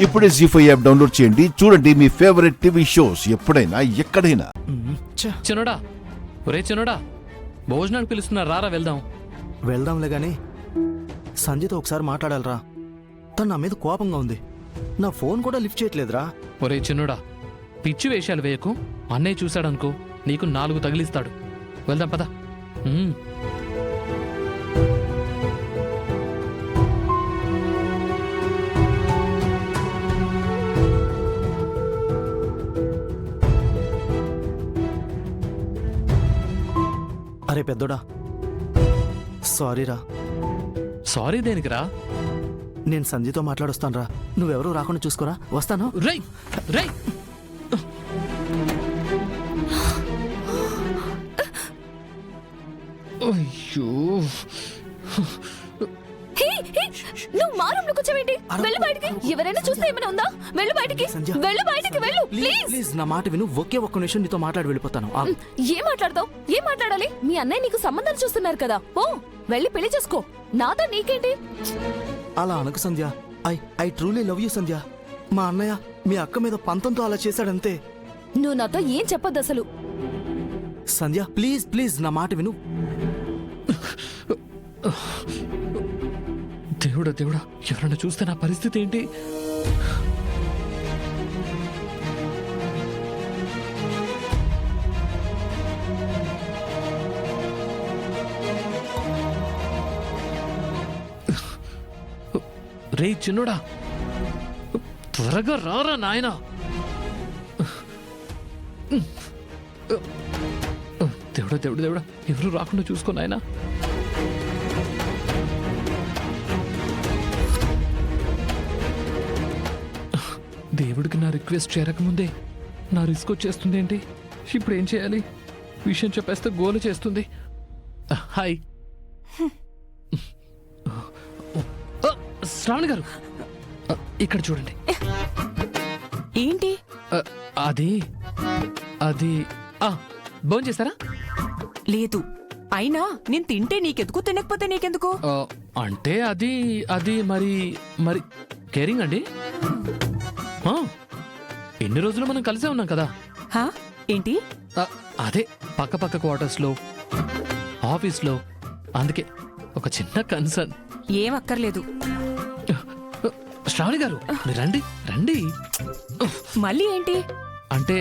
ఇప్పుడే జీ5 app download చేయండి. చూడండి మీ ఫేవరెట్ టీవీ షోస్ ఎప్పుడైనా ఎక్కడైనా. చిన్నోడా, ఒరే చిన్నోడా, భోజనానికి పిలుస్తున్నా, రారా వెళ్దాం. వెళ్దాంలే గాని సంజయ్తో ఒకసారి మాట్లాడాలరా. తను నా మీద కోపంగా ఉంది. నా ఫోన్ కూడా లిఫ్ట్ చేయట్లేదురా. ఒరే చిన్నోడా, పిచ్చి వేషాలు వేయకు. అన్నయ్య చూశాడనుకో, నీకు 4 తగిలిస్తాడు. వెళ్దాం పద. అరే పెద్దోడా, సారీరా. సారీ దేనికిరా? నేను సంజయ్తో మాట్లాడొస్తానురా. నువ్వెవరూ రాకుండా చూసుకోరా. వస్తాను. రై రై అయ్యో, నువ్వు మారంలో కూర్చోవేంటి? వెళ్ళు బయటికి. ఎవరైనా చూస్తే ఏమైనా ఉందా? వెళ్ళు బయటికి. వెళ్ళు బయటికి, వెళ్ళు ప్లీజ్. ప్లీజ్ నా మాట విను. ఒక్క నిమిషం నీతో మాట్లాడి వెళ్ళిపోతాను. ఏం మాట్లాడతావు? ఏం మాట్లాడాలి? మీ అన్నయ్య నీకు సంబంధాలు చూస్తున్నారు కదా. ఓ వెళ్ళి పెళ్లి చేసుకో. నాతో నీకేంటి? అలా అనకు సంధ్య. ఐ ట్రూలీ లవ్ యూ సంధ్య. మా అన్నయ్య మీ అక్క మీద పంతంతో అలా చేశాడంతే. నువ్వు నాతో ఏం చెప్పొద్దు అసలు. సంధ్య ప్లీజ్ ప్లీజ్ నా మాట విను. దేవుడా దేవుడా, ఎవరన్నా చూస్తే నా పరిస్థితి ఏంటి? రే చిన్నోడా, త్వరగా రారా నాయనా. దేవుడా దేవుడా దేవుడా, ఎవరు రాకుండా చూసుకో నాయనా. దేవుడికి నా రిక్వెస్ట్ చేరకముందే నా రిస్క్ వచ్చేస్తుంది ఏంటి? ఇప్పుడు ఏం చేయాలి? విషయం చెప్పేస్తే గోలు చేస్తుంది. హాయ్ శ్రావణి గారు, ఇక్కడ చూడండి. ఏంటి అది అది భోజనం చేస్తారా? లేదు. అయినా నేను తింటే నీకెందుకు, తినకపోతే నీకెందుకు? అంటే అది అది మరి మరి కేరింగ్ అండి. ఎన్ని రోజులు మనం కలిసే ఉన్నాం కదా. ఏంటి? అదే పక్క పక్క క్వార్టర్స్ లో, ఆఫీస్ లో. అందుకే ఒక చిన్న కన్సర్న్. ఏం అక్కర్లేదు. శ్రావణి గారు, మీరు రండి రండి. మళ్ళీ ఏంటి? అంటే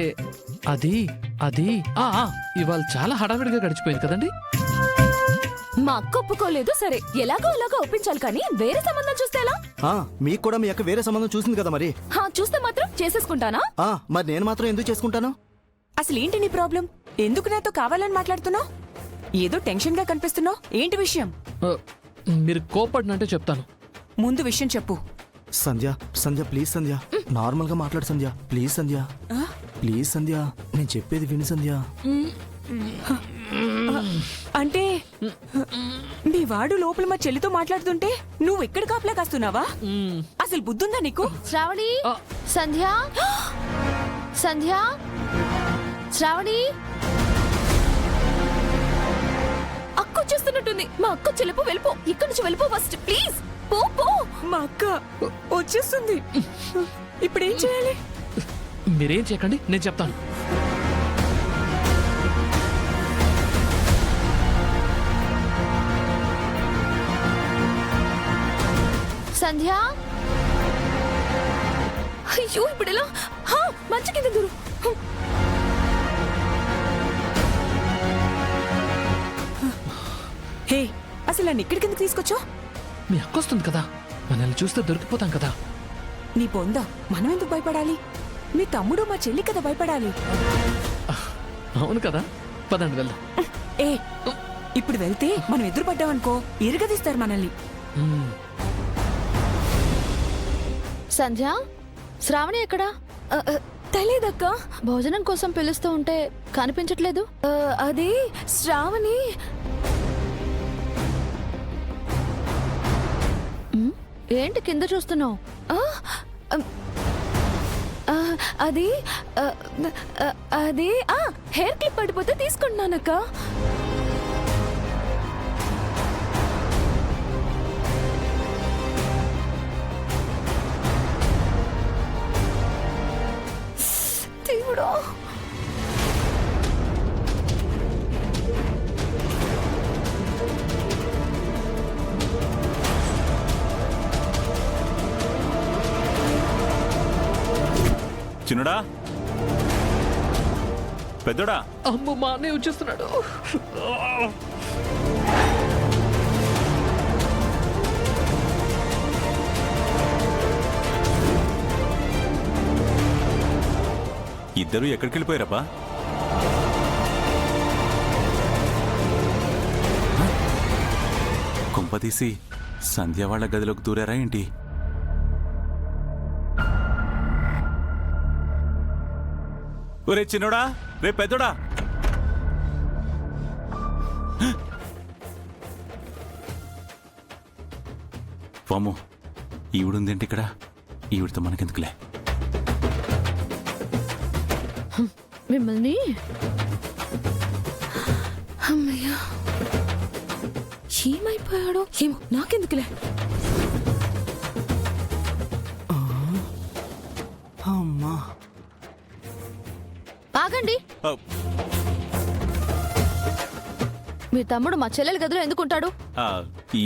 అది అది ఇవాళ చాలా హడావిడిగా గడిచిపోయింది కదండి. మా అక్క ఒప్పుకోలేదు. సరే, ఎలాగో అలాగో ఒప్పించాలి, కానీ వేరే సంబంధం చూస్తే ఎలా? మీకు కూడా మీ అక్క వేరే సంబంధం చూసింది కదా మరి. చూస్తే మాత్రం చేసేసుకుంటానా? మరి నేను మాత్రం ఎందుకు చేసుకుంటాను? అసలు ఏంటి నీ ప్రాబ్లం? ఎందుకు నాతో కావాలని మాట్లాడుతున్నావు? ఏదో టెన్షన్ గా కనిపిస్తున్నావు. ఏంటి విషయం? మీరు కోపడినంటే చెప్తాను. ముందు విషయం చెప్పు. సంధ్య సంధ్య ప్లీజ్ సంధ్య, నార్మల్ గా మాట్లాడు సంధ్య. ప్లీజ్ సంధ్య, ప్లీజ్ సంధ్య, నేను చెప్పేది విను సంధ్య. అంటే మీ వాడు లోపల మా చెల్లితో మాట్లాడుతుంటే నువ్వు ఎక్కడ కాపలా కాస్తున్నావా? అసలు బుద్ధుందా నీకు? శ్రావణి, సంధ్య, సంధ్య, శ్రావణి. అక్క వచ్చేస్తున్నట్టుంది. మా అక్క చెల్లిపో, వెళ్ళిపో. ఇక్కడి నుంచి వెళ్ళిపో ఫస్ట్ ప్లీజ్. పో పో. మా అక్క వచ్చేస్తుంది. ఇప్పుడేం చేయాలి? మీరేం చేయకండి, నేను చెప్తాను. సంధ్య, అయ్యో ఇప్పుడు ఎలా? మంచి కింద దూరు. హే, అసలు నన్ను ఇక్కడికి ఎందుకు తీసుకొచ్చావు? మీ అక్క వస్తుంది కదా, మనల్ని చూస్తే దొరికిపోతాం కదా. నీ బొంద, మనం ఎందుకు భయపడాలి? మీ తమ్ముడు మా చెల్లి కదా భయపడాలి. అవును కదా, పదండి వెళ్దాం. ఏ, ఇప్పుడు వెళ్తే మనం ఎదురు పడ్డామనుకో, ఇరగదీస్తారు మనల్ని. సంధ్య, శ్రావణి ఎక్కడా? తెలీదక్క. భోజనం కోసం పిలుస్తూ ఉంటే కనిపించట్లేదు. అది శ్రావణి. ఏంటి కింద చూస్తున్నావు? అది అది హెయిర్ క్లిప్ పడిపోతే తీసుకుంటున్నానక్క. దేవుడా. చిన్నడా, పెద్దోడా, అమ్మ మా అన్నయ్య వచ్చేస్తున్నాడు. ఇద్దరు ఎక్కడికి వెళ్ళిపోయారబ్బా? కుంపతీసి సంధ్య వాళ్ళ గదిలోకి దూరారా ఏంటి? ఒరే చిన్నోడా, రే పెద్దోడా, వాము ఈవిడుందేంటి ఇక్కడ? ఈవిడితో మనకెందుకులే. మిమ్మల్ని అమ్మయ్యా, ఏమైపోయాడో ఏమో, నాకెందుకులే. అమ్మా, ఆగండి. ఆ, మీ తమ్ముడు మా చెల్లెల గదిలో ఎందుకుంటాడు? ఆ,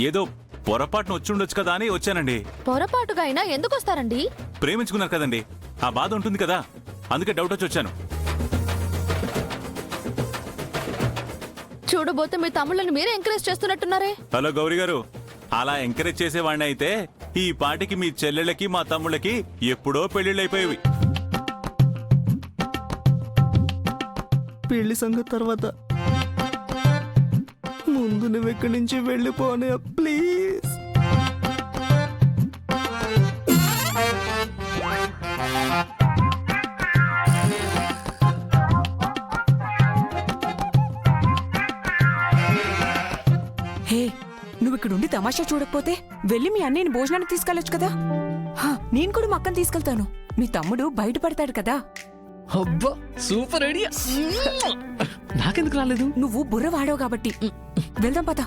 ఏదో పొరపాటున వచ్చి ఉండొచ్చు కదా అని వచ్చానండి. పొరపాటుగా అయినా ఎందుకు వస్తారండి? ప్రేమించుకున్నారు కదండి, ఆ బాధ ఉంటుంది కదా, అందుకే డౌట్ వచ్చి వచ్చాను. చూడబోతే మీ తమ్ముళ్ళని మీరే ఎంకరేజ్ చేస్తున్నట్టున్నారే. హలో గౌరీ గారు, అలా ఎంకరేజ్ చేసేవాడిని అయితే ఈ పాటికి మీ చెల్లెళ్ళకి మా తమ్ముళ్ళకి ఎప్పుడో పెళ్లిళ్ళు అయిపోయేవి. పెళ్లి సంగతి తర్వాత, ముందు నువ్వు ఇక్కడి నుంచి వెళ్ళిపోనే ప్లీజ్. హే, నువ్వు ఇక్కడుండి తమాషా చూడకపోతే వెళ్ళి మీ అన్నయ్యని భోజనానికి తీసుకెళ్ళొచ్చు కదా. హా, నేను కూడా మా అక్కని తీసుకెళ్తాను. మీ తమ్ముడు బయటపడతాడు కదా. అబ్బా సూపర్ ఐడియా. నాకెందుకు రాలేదు? నువ్వు బుర్ర వాడావు కాబట్టి. వెళ్దాం పద.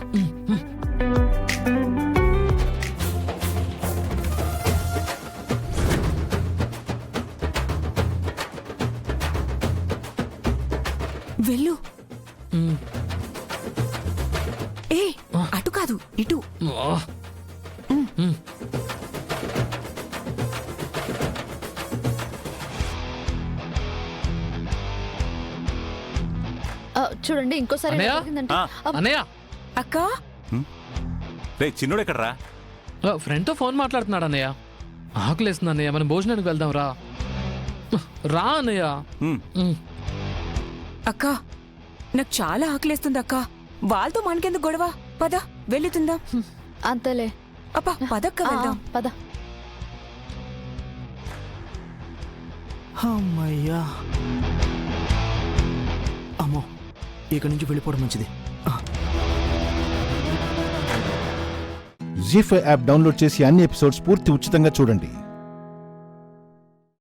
వెళ్ళు. ఏ, అటు కాదు, ఇటు. చూడండి, ఇంకోసారి అన్నయ్య? జరిగిందంటే అన్నయ్య, అక్క, రే చిన్నోడు ఎక్కడరా? ఫ్రెండ్తో ఫోన్ మాట్లాడుతున్నాడు అన్నయ్య. ఆకలేస్తుంది అన్నయ్య, మనం భోజనానికి వెళ్దాం రా. రా అన్నయ్య. ఉమ్, అక్క, నాకు చాలా ఆకలేస్తుంది అక్క. వాళ్ళతో మనకెందుకు గొడవ? పద వెళ్ళి తిందాం. అంతేలే. అప్ప పదక్క, వెళ్దాం. పద. అమ్మయ్యా, అమ్మో, ఇక్కడి నుంచి వెళ్ళిపోవడం మంచిది. జీ5 యాప్ డౌన్లోడ్ చేసి అన్ని ఎపిసోడ్స్ పూర్తి ఉచితంగా చూడండి.